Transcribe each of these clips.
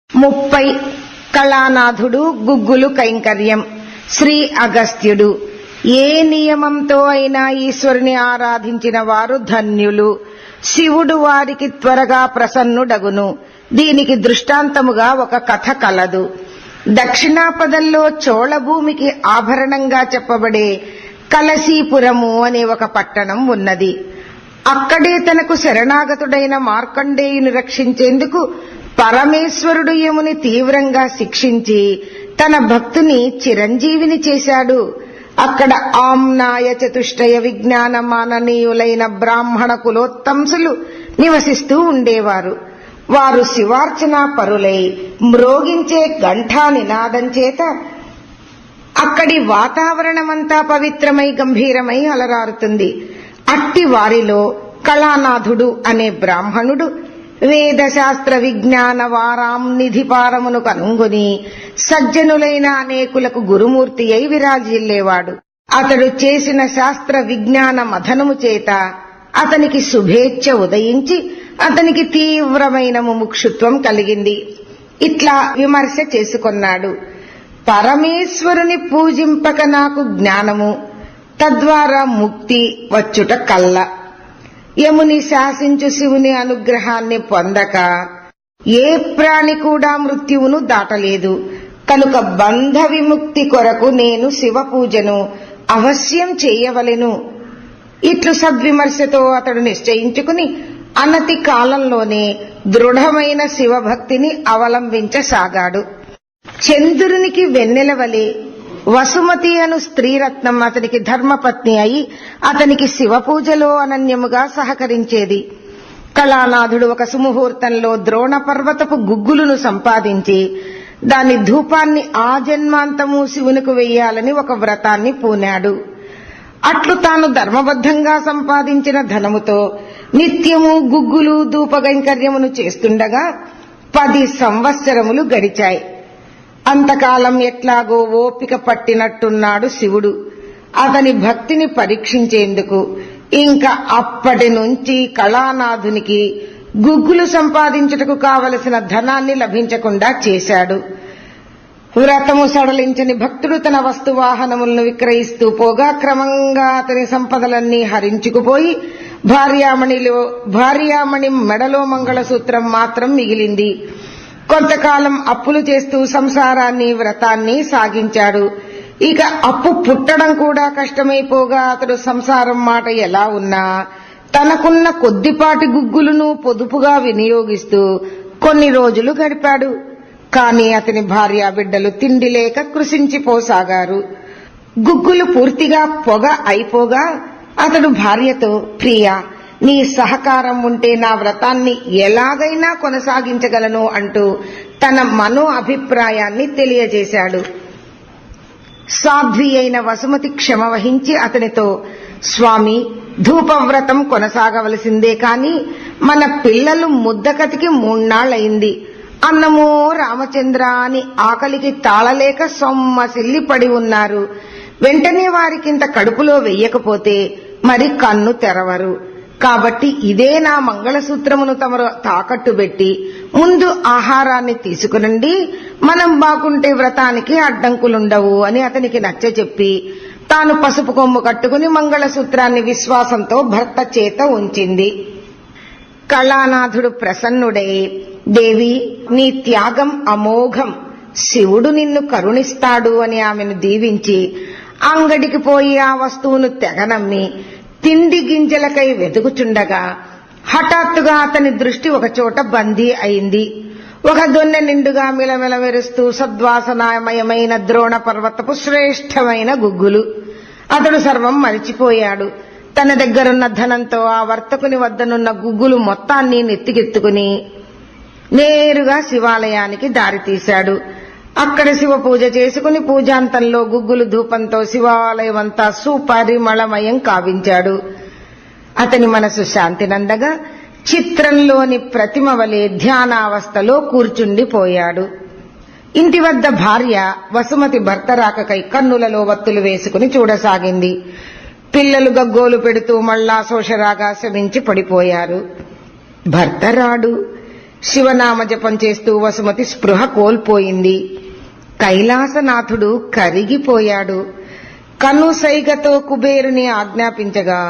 30 కళానాథుడు గుగ్గులు కైంకర్యం. శ్రీ అగస్త్యుడు. ఏ నియమంతో అయినా ఈశ్వరుని ఆరాధించిన వారు ధన్యులు. శివుడు వారికి త్వరగా ప్రసన్నుడగును. దీనికి దృష్టాంతముగా ఒక కథ కలదు. దక్షిణాపదంలో చోళభూమికి ఆభరణంగా చెప్పబడే కలశీపురము అనే ఒక పట్టణం ఉన్నది. అక్కడే తనకు శరణాగతుడైన మార్కండేయుని రక్షించేందుకు పరమేశ్వరుడు యముని తీవ్రంగా శిక్షించి తన భక్తుని చిరంజీవిని చేశాడు. అక్కడ ఆమ్నాయ చతుష్టయ విజ్ఞాన మాననీయులైన బ్రాహ్మణ కులోత్తంసులు నివసిస్తూ ఉండేవారు. వారు శివార్చనా పరులై మ్రోగించే ఘంటా నినాదం చేత అక్కడి వాతావరణమంతా పవిత్రమై గంభీరమై అలరారుతుంది. అట్టి వారిలో కళానాథుడు అనే బ్రాహ్మణుడు వేదశాస్త్ర విజ్ఞాన వారాం నిధిపారమును కనుగొని సజ్జనులైన అనేకులకు గురుమూర్తి అయి విరాజిల్లేవాడు. అతడు చేసిన శాస్త్ర విజ్ఞాన మథనము చేత అతనికి శుభేచ్ఛ ఉదయించి అతనికి తీవ్రమైన ముముక్షుత్వం కలిగింది. ఇట్లా విమర్శ చేసుకొన్నాడు. పరమేశ్వరుని పూజింపక నాకు జ్ఞానము, తద్వారా ముక్తి వచ్చుట కల్ల. యముని శాసించు శివుని అనుగ్రహాన్ని పొందక ఏ ప్రాణి కూడా మృత్యువును దాటలేదు. కనుక బంధ విముక్తి కొరకు నేను శివ పూజను అవశ్యం చేయవలెను. ఇట్లు సద్విమర్శతో అతడు నిశ్చయించుకుని అనతి కాలంలోనే దృఢమైన శివభక్తిని అవలంబించసాగాడు. చంద్రునికి వెన్నెలవలే వసుమతి అను స్త్రీరత్నం అతనికి ధర్మపత్ని అయి అతనికి శివపూజలో అనన్యముగా సహకరించేది. కళానాథుడు ఒక సుముహూర్తంలో ద్రోణ పర్వతపు గుగ్గులను సంపాదించి దాని ధూపాన్ని ఆజన్మాంతము శివునికి వెయ్యాలని ఒక వ్రతాన్ని పూనాడు. అట్లు తాను ధర్మబద్ధంగా సంపాదించిన ధనముతో నిత్యము గుగ్గులు ధూపకైంకర్యమును చేస్తుండగా 10 సంవత్సరములు గడిచాయి. అంతకాలం ఎట్లాగో ఓపిక పట్టినట్టున్నాడు శివుడు అతని భక్తిని పరీక్షించేందుకు. ఇంకా అప్పటి నుంచి కళానాథునికి గుగ్గులు సంపాదించుటకు కావలసిన ధనాన్ని లభించకుండా చేశాడు. వ్రతము సడలించని భక్తుడు తన వస్తువాహనములను విక్రయిస్తూ పోగా క్రమంగా అతని సంపదలన్నీ హరించుకుపోయి భార్యామణి మెడలో మంగళసూత్రం మాత్రం మిగిలింది. కొంతకాలం అప్పులు చేస్తూ సంసారాన్ని వ్రతాన్ని సాగించాడు. ఇక అప్పు పుట్టడం కూడా కష్టమైపోగా అతడు సంసారం మాట ఎలా ఉన్నా తనకున్న కొద్దిపాటి గుగ్గులను పొదుపుగా వినియోగిస్తూ కొన్ని రోజులు గడిపాడు. కాని అతని భార్యా బిడ్డలు తిండి లేక కృశించిపోసాగారు. గుగ్గులు పూర్తిగా పొగ అయిపోగా అతడు భార్యతో, ప్రియా, నీ సహకారం ఉంటే నా వ్రతాన్ని ఎలాగైనా కొనసాగించగలను అంటూ తన మనో అభిప్రాయాన్ని తెలియజేశాడు. సాధ్వి అయిన వసుమతి క్షమ వహించి అతనితో, స్వామి, ధూపవ్రతం కొనసాగవలసిందే కాని మన పిల్లలు ముద్దకతికి 3 నాళ్లయింది. అన్నమో రామచంద్ర అని ఆకలికి తాళలేక సొమ్మసిల్లి పడి ఉన్నారు. వెంటనే వారికింత కడుపులో వెయ్యకపోతే మరి కన్ను తెరవరు. కాబట్టి ఇదే నా మంగళసూత్రమును తమరు తాకట్టు పెట్టి ముందు ఆహారాన్ని తీసుకురండి. మనం బాగుంటే వ్రతానికి అడ్డంకులుండవు అని అతనికి నచ్చచెప్పి తాను పసుపు కొమ్ము కట్టుకుని మంగళసూత్రాన్ని విశ్వాసంతో భర్త చేత ఉంచింది. కళానాథుడు ప్రసన్నుడై, దేవి, నీ త్యాగం అమోఘం, శివుడు నిన్ను కరుణిస్తాడు అని ఆమెను దీవించి అంగడికి పోయి ఆ వస్తువును తెగనమ్మి తిండి గింజలకై వెతుకుచుండగా హఠాత్తుగా అతని దృష్టి ఒకచోట బందీ అయింది. ఒక దొన్నె నిండుగా మిలమిల మెరుస్తూ సద్వాసనామయమైన ద్రోణ పర్వతపు శ్రేష్టమైన గుగ్గులు. అతడు సర్వం మరిచిపోయాడు. తన దగ్గరున్న ధనంతో ఆ వర్తకుని వద్దనున్న గుగ్గులు మొత్తాన్ని నెత్తికెత్తుకుని నేరుగా శివాలయానికి దారితీశాడు. అక్కడ శివ పూజ చేసుకుని పూజాంతంలో గుగ్గులు ధూపంతో శివాలయమంతా సుపరిమళమయం కావించాడు. అతని మనసు శాంతినందగా చిత్రంలోని ప్రతిమ వలె ధ్యానావస్థలో కూర్చుండిపోయాడు. ఇంటి వద్ద భార్య వసుమతి భర్త రాకకై కన్నులలో వత్తులు వేసుకుని చూడసాగింది. పిల్లలు గగ్గోలు పెడుతూ మళ్ళా శోషరాగా శమించి పడిపోయారు. భర్త రాడు. శివనామ జపం చేస్తూ వసుమతి స్పృహ కోల్పోయింది. కైలాసనాథుడు కరిగిపోయాడు. కనుసైగతో కుబేరుని ఆజ్ఞాపించగా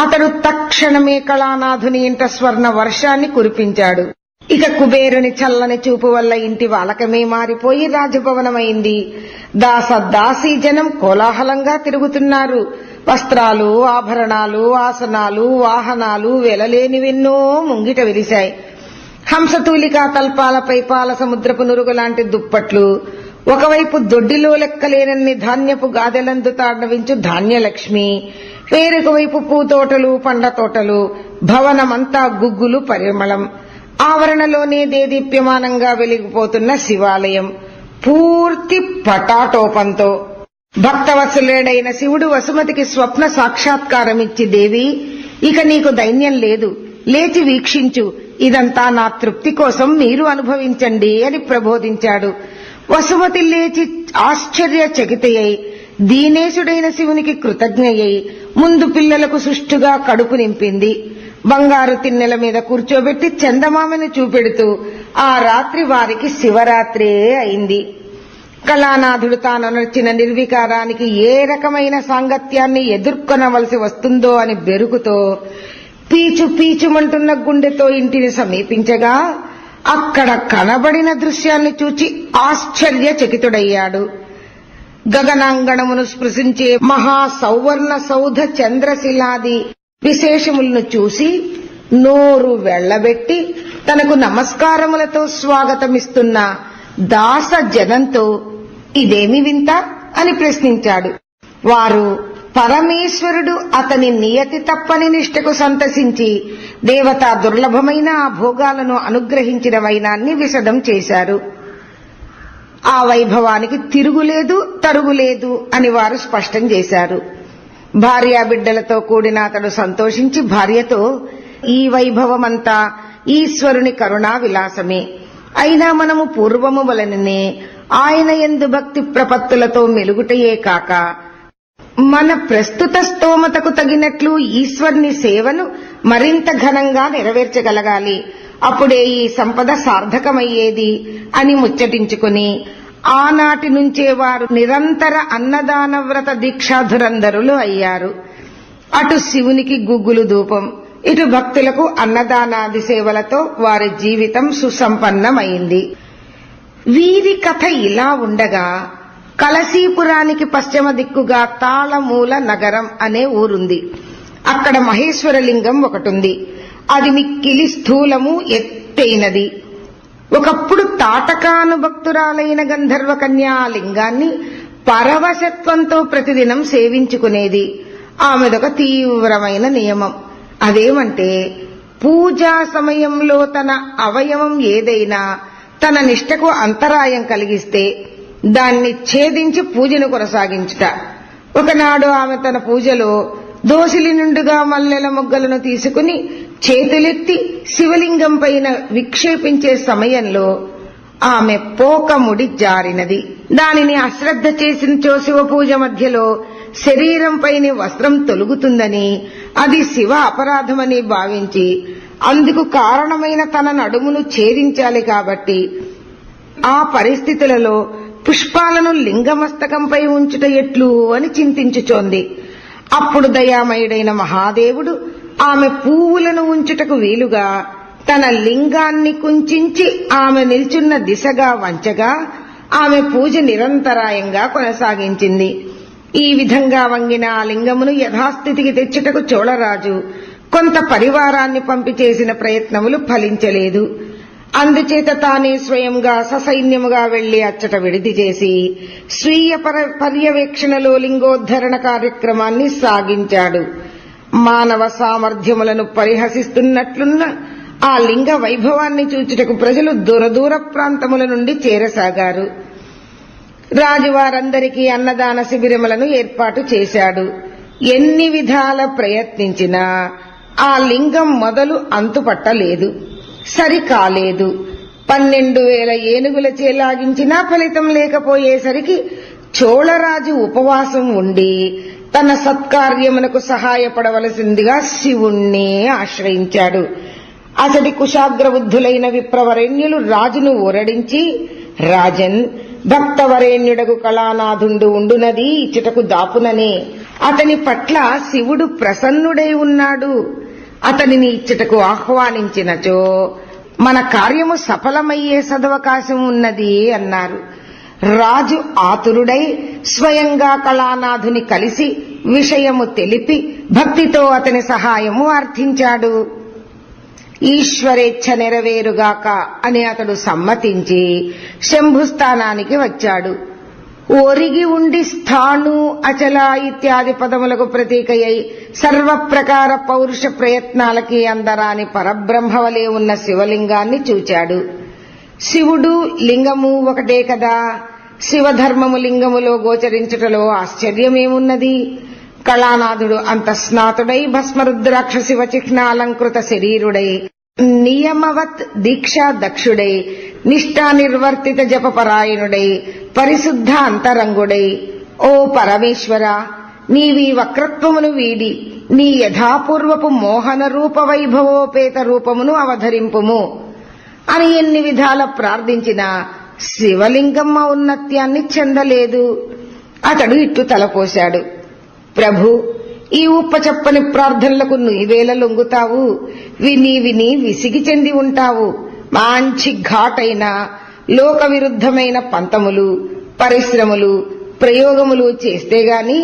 అతడు తక్షణమే కళానాథుని ఇంట స్వర్ణ వర్షాన్ని కురిపించాడు. ఇక కుబేరుని చల్లని చూపు వల్ల ఇంటి వాలకమే మారిపోయి రాజభవనమైంది. దాసీ జనం కోలాహలంగా తిరుగుతున్నారు. వస్త్రాలు, ఆభరణాలు, ఆసనాలు, వాహనాలు వెలలేనివెన్నో ముంగిట విరిశాయి. హంసతూలికా తల్పాలపై పాల సముద్రపు నురుగు లాంటి దుప్పట్లు, ఒకవైపు దొడ్డిలో లెక్కలేనన్ని ధాన్యపు గాదెలందు తాండవించు ధాన్యలక్ష్మి, వేరొక వైపు పూతోటలు, పండ్ల తోటలు, భవనమంతా గుగ్గులు పరిమళం. ఆవరణలోనే దేదీప్యమానంగా వెలిగిపోతున్న శివాలయం పూర్తి పటాటోపంతో. భక్తవత్సలుడైన శివుడు వసుమతికి స్వప్న సాక్షాత్కారమిచ్చి, దేవి, ఇక నీకు దైన్యం లేదు, లేచి వీక్షించు, ఇదంతా నా తృప్తి కోసం మీరు అనుభవించండి అని ప్రబోధించాడు. వసుమతి లేచి ఆశ్చర్యచకితయై దీనేశుడైన శివునికి కృతజ్ఞయై ముందు పిల్లలకు సుష్టుగా కడుపు నింపింది. బంగారు తిన్నెల మీద కూర్చోబెట్టి చందమామని చూపెడుతూ ఆ రాత్రి వారికి శివరాత్రే అయింది. కళానాథుడు తానొనర్చిన నిర్వికారానికి ఏ రకమైన సాంగత్యాన్ని ఎదుర్కొనవలసి వస్తుందో అని బెరుకుతో పీచు పీచుమంటున్న గుండెతో ఇంటిని సమీపించగా అక్కడ కనబడిన దృశ్యాన్ని చూచి ఆశ్చర్యచకితుడయ్యాడు. గగనాంగణమును స్పృశించే మహాసౌవర్ణ సౌధ చంద్రశిలాది విశేషములను చూసి నోరు వెళ్లబెట్టి తనకు నమస్కారములతో స్వాగతమిస్తున్న దాస జనంతో ఇదేమి వింత అని ప్రశ్నించాడు. వారు పరమేశ్వరుడు అతని నియతి తప్పని నిష్ఠకు సంతసించి దేవతా దుర్లభమైన ఆ భోగాలను అనుగ్రహించిన వైనాన్ని విశదం చేశారు. ఆ వైభవానికి తిరుగులేదు, తరుగులేదు అని వారు స్పష్టం చేశారు. భార్యాబిడ్డలతో కూడిన అతడు సంతోషించి భార్యతో, ఈ వైభవమంతా ఈశ్వరుని కరుణా విలాసమే, అయినా మనము పూర్వము వలననే ఆయన యందు భక్తి ప్రపత్తులతో మెలుగుటయే కాక మన ప్రస్తుత స్తోమతకు తగినట్లు ఈశ్వరుని సేవను మరింత ఘనంగా నెరవేర్చగలగాలి, అప్పుడే ఈ సంపద సార్థకమయ్యేది అని ముచ్చటించుకుని ఆనాటి నుంచే వారు నిరంతర అన్నదాన వ్రత దీక్షాధురందరులు అయ్యారు. అటు శివునికి గుగ్గులు ధూపం, ఇటు భక్తులకు అన్నదానాది సేవలతో వారి జీవితం సుసంపన్నమైంది. వీరి కథ ఇలా ఉండగా కలశీపురానికి పశ్చిమ దిక్కుగా తాళమూల నగరం అనే ఊరుంది. అక్కడ మహేశ్వరలింగం ఒకటుంది. అది మిక్కిలి స్థూలము, ఎత్తైనది. ఒకప్పుడు తాటకానుభక్తురాలైన గంధర్వ కన్యా లింగాన్ని పరవశత్వంతో ప్రతిదినం సేవించుకునేది. ఆమెదొక తీవ్రమైన నియమం. అదేమంటే పూజా సమయంలో తన అవయవం ఏదైనా తన నిష్ఠకు అంతరాయం కలిగిస్తే దాన్ని ఛేదించి పూజను కొనసాగించుట. ఒకనాడు ఆమె తన పూజలో దోసిలి నుండుగా మల్లెల మొగ్గలను తీసుకుని చేతులెత్తి శివలింగం పైన విక్షేపించే సమయంలో ఆమె పోకముడి జారినది. దానిని అశ్రద్ధ చేసినచో శివ పూజ మధ్యలో శరీరంపైని వస్త్రం తొలుగుతుందని, అది శివ అపరాధమని భావించి అందుకు కారణమైన తన నడుమును ఛేదించాలి కాబట్టి ఆ పరిస్థితులలో పుష్పాలను లింగమస్తకంపై ఉంచుట ఎట్లు అని చింతించుచోంది. అప్పుడు దయామయుడైన మహాదేవుడు ఆమె పువ్వులను ఉంచుటకు వీలుగా తన లింగాన్ని కుంచించి ఆమె నిల్చున్న దిశగా వంచగా ఆమె పూజ నిరంతరాయంగా కొనసాగించింది. ఈ విధంగా వంగిన ఆ లింగమును యథాస్థితికి తెచ్చుటకు చోళరాజు కొంత పరివారాన్ని పంపి చేసిన ప్రయత్నములు ఫలించలేదు. అందుచేత తానే స్వయంగా ససైన్యముగా వెళ్లి అచ్చట విడిది చేసి స్వీయ పర్యవేక్షణలో లింగోద్ధరణ కార్యక్రమాన్ని సాగించాడు. మానవ సామర్థ్యములను పరిహసిస్తున్నట్లున్న ఆ లింగ వైభవాన్ని చూచుటకు ప్రజలు దూర ప్రాంతముల నుండి చేరసాగారు. రాజువారందరికీ అన్నదాన శిబిరములను ఏర్పాటు చేశాడు. ఎన్ని విధాల ప్రయత్నించినా ఆ లింగం మొదలు అంతుపట్టలేదు, సరికాలేదు. 12,000 ఏనుగులచే లాగించినా ఫలితం లేకపోయేసరికి చోళరాజు ఉపవాసం ఉండి తన సత్కార్యమునకు సహాయపడవలసిందిగా శివుణ్ణి ఆశ్రయించాడు. అతడి కుశాగ్రబుద్ధులైన విప్రవరేణ్యులు రాజును ఊరడించి, రాజన్, భక్తవరేణ్యుడగు కళానాథుండు ఉండునది ఇచ్చటకు దాపుననే. అతని పట్ల శివుడు ప్రసన్నుడై ఉన్నాడు. అతనిని ఇచ్చటకు ఆహ్వానించినచో మన కార్యము సఫలమయ్యే సదవకాశం ఉన్నది అన్నారు. రాజు ఆతురుడై స్వయంగా కళానాథుని కలిసి విషయము తెలిపి భక్తితో అతని సహాయము అర్థించాడు. ఈశ్వరేచ్ఛ నెరవేరుగాక అని అతడు సమ్మతించి శంభుస్థానానికి వచ్చాడు. ఒరిగి ఉండి స్థాణు, అచల ఇత్యాది పదములకు ప్రతీకయ్యి సర్వప్రకార పౌరుష ప్రయత్నాలకి అందరాని పరబ్రహ్మవలే ఉన్న శివలింగాన్ని చూచాడు. శివుడు లింగము ఒకటే కదా. శివధర్మము లింగములో గోచరించుటలో ఆశ్చర్యమేమున్నది? కళానాథుడు అంతఃస్నాతుడై భస్మరుద్రాక్ష శివ చిహ్నాలంకృత శరీరుడై నియమవత్ దీక్షా దక్షుడై నిష్ఠా నిర్వర్తిత జపపరాయణుడై పరిశుద్ధ అంతరంగుడై, ఓ పరమేశ్వర, నీవీ వక్రత్వమును వీడి నీ యథాపూర్వపు మోహన రూప వైభవోపేత రూపమును అవధరింపుము అని ఎన్ని విధాల ప్రార్థించినా శివలింగం ఔన్నత్యాన్ని చెందలేదు. అతడు ఇట్లు తలపోశాడు, ప్రభు, ఈ ఉప్పచెప్పని ప్రార్థనలకు నీవేళ లొంగుతావు? విని విని విసిగి చెంది ఉంటావు. మంచి ఘాటైన లోక విరుద్ధమైన పంతములు, పరిశ్రమలు, ప్రయోగములు చేస్తేగాని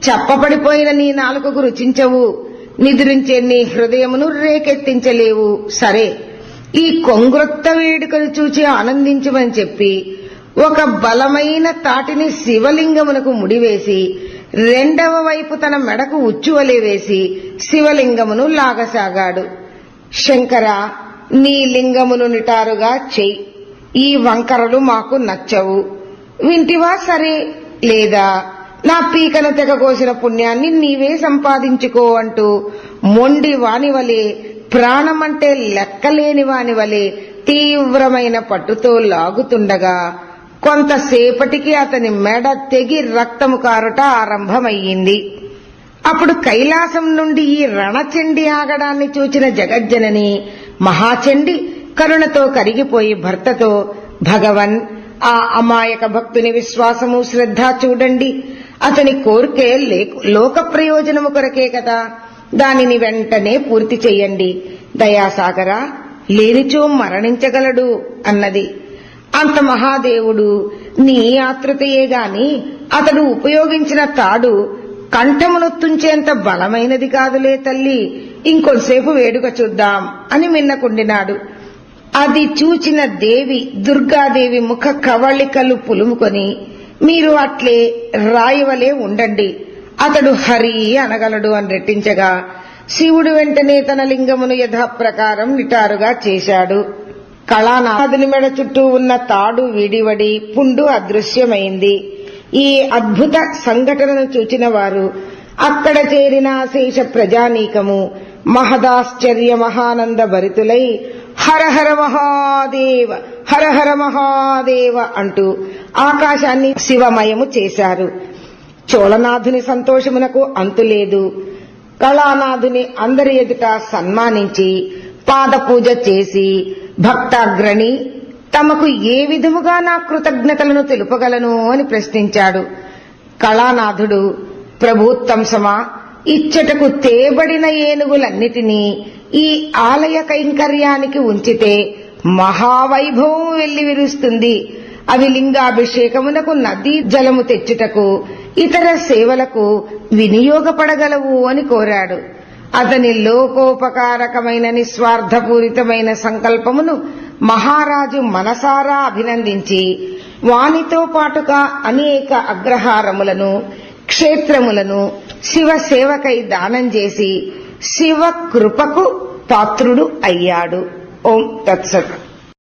చప్పపడిపోయిన నీ నాలుకకు రుచించవు. నిద్రించే నీ హృదయమును రేకెత్తించలేవు. సరే, ఈ కొంగ్రొత్త వేడుకలు చూచి ఆనందించమని చెప్పి ఒక బలమైన తాటిని శివలింగమునకు ముడివేసి రెండవ వైపు తన మెడకు ఉచ్చువలే వేసి శివలింగమును లాగసాగాడు. శంకర, నీ లింగమును నిటారుగా చెయ్యి. ఈ వంకరలు మాకు నచ్చవు. వింటివా? సరే. లేదా నా పీకను తెగకోసిన పుణ్యాన్ని నీవే సంపాదించుకో అంటూ మొండి వానివలే, ప్రాణమంటే లెక్కలేని వానివలే తీవ్రమైన పట్టుతో లాగుతుండగా కొంతసేపటికి అతని మెడ తెగి రక్తము కారుట ఆరంభమయ్యింది. అప్పుడు కైలాసం నుండి ఈ రణచండి ఆగడాన్ని చూచిన జగజ్జనని మహాచండి కరుణతో కరిగిపోయి భర్తతో, భగవన్, ఆ అమాయక భక్తుని విశ్వాసము శ్రద్ధ చూడండి. అతని కోరికే లోక ప్రయోజనము కొరకే కదా. దానిని వెంటనే పూర్తి చెయ్యండి. దయాసాగర, లేనిచో మరణించగలడు అన్నది. అంత మహాదేవుడు నీ ఆతృతయే గాని అతడు ఉపయోగించిన తాడు కంఠమును తుంచేంత బలమైనది కాదులే తల్లి. ఇంకొంతసేపు వేడుక చూద్దాం అని మిన్నకుండినాడు. అది చూచిన దేవి దుర్గాదేవి ముఖ కవళికలు పులుముకొని, మీరు అట్లే రాయవలే ఉండండి, అతడు హరి అనగలడు అని రెట్టించగా శివుడు వెంటనే తన లింగమును యథాప్రకారం నిటారుగా చేశాడు. కళానాథుని మెడ చుట్టూ ఉన్న తాడు విడివడి పుండు అదృశ్యమైంది. ఈ అద్భుత సంఘటనను చూచిన వారు, అక్కడ చేరిన అశేష ప్రజానీకము మహదాశ్చర్య మహానంద భరితులై హరహర మహాదేవ, హరహర మహాదేవ అంటూ ఆకాశాన్ని శివమయము చేశారు. చోళనాథుని సంతోషమునకు అంతులేదు. కళానాథుని అందరి ఎదుట సన్మానించి పాదపూజ చేసి, భక్తాగ్రణి, తమకు ఏ విధముగా నా కృతజ్ఞతలను తెలుపగలను అని ప్రశ్నించాడు. కళానాథుడు, ప్రభుత్తంసమా, ఇచ్చటకు తేబడిన ఏనుగులన్నిటినీ ఈ ఆలయ కైంకర్యానికి ఉంచితే మహావైభవం వెల్లివిరుస్తుంది. అవి లింగాభిషేకమునకు నదీ జలము తెచ్చుటకు, ఇతర సేవలకు వినియోగపడగలవు అని కోరాడు. అతని లోకోపకారకమైన నిస్వార్థపూరితమైన సంకల్పమును మహారాజు మనసారా అభినందించి వానితో పాటుగా అనేక అగ్రహారములను, క్షేత్రములను శివసేవకై దానం చేసి శివ కృపకు పాత్రుడు అయ్యాడు. ఓం తత్సత్.